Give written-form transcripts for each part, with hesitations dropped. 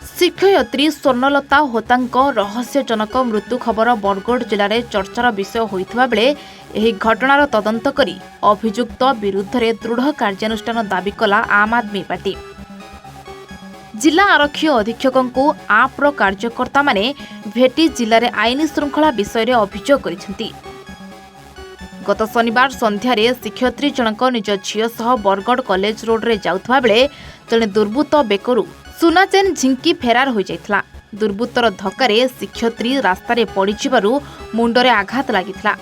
शिक्षयित्री स्वर्णलता होतांक रहस्यजनक मृत्यु खबर बरगढ़ जिले में चर्चार विषय होता बेले यह घटनार तदंत करी अभियुक्त विरुद्ध में दृढ़ कार्यानुष्ठान दाबी कला आम आदमी पार्टी। जिला आरक्षी अधीक्षक को आप्र कार्यकर्ता माने भेटी जिले में आईन श्रृंखला विषय में अभियोग करिसेंती। गत शनिवार संध्यारे शिक्षयित्री जनक निज झील सह बरगढ़ कॉलेज रोड रे जाउथबा बेले जने दुर्बृत्त बेकरू सुना चेन झिंकी फेरार हो जाइथिला। दुर्बृत्तर धक्कारे शिक्षयित्री रास्तारे पड़िजिबारु मुंडरे आघात लागिथिला।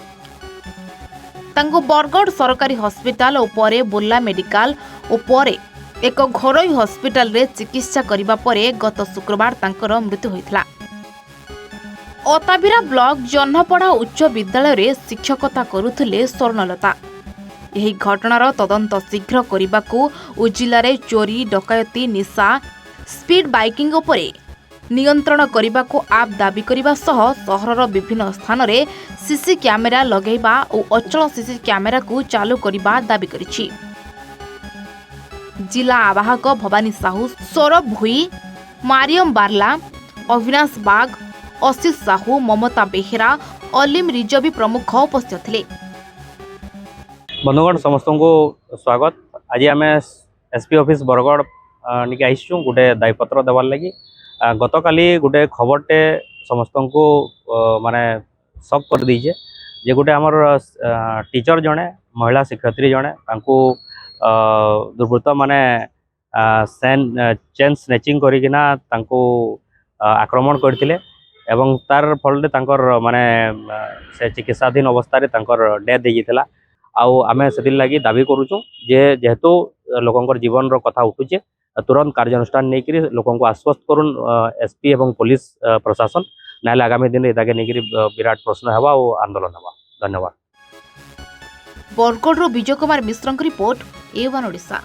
तांको बरगढ़ सरकारी हॉस्पिटल और परे बुर्ला मेडिकल और परे एक घरोई हॉस्पिटल रे चिकित्सा करिबा परे गत शुक्रवार तांकर मृत्यु होइथिला। अताबिरा ब्लॉक जन्हपड़ा उच्च विद्यालय रे शिक्षकता करुथिले स्वर्णलता। यही घटनार तदंत शीघ्र करने और जिले में चोरी डकायती निशा स्पीड बाइकिंग उपरे नियंत्रण करने को आप दाबी करने सह सहरर विभिन्न स्थान में सीसी कैमेरा लगेबा और अचल सीसी कैमेरा को चालू करने दाबी करिछि। जिला आवाहक भवानी साहू, सौरभ भुई, मारियम बार्ला, अविनाश बाग, आशीष साहू, ममता बेहेरा, अलीम रिजवी प्रमुख उपस्थित थे। बंधुगण समस्त को स्वागत। आज आम एसपी ऑफिस बरगढ़ निके आईचु गोटे दायपत्र देवार लगी। गत काली गोटे खबरटे समस्त को माने शक कर दीजे जे गोटे आमर टीचर जड़े महिला शिक्षयित्री जड़े दुर्बृत्त माने चेन स्नेचिंग करिकिना आक्रमण करथिले एवं तार फल माने से चिकित्साधीन अवस्था डेथ हो आउ आमे से लगी दाबी करूँ जे जेहेतु लोकंर जीवन कथा उठुचे तुरंत कार्यानुष्ठान नहीं करी लोक आश्वस्त करुन एसपी एवं पुलिस प्रशासन ना आगामी दिन इताके नहीं विराट प्रश्न हेबा और आंदोलन हेबा। धन्यवाद। Bargarh Vijay Kumar Mishra report, A1 Odisha.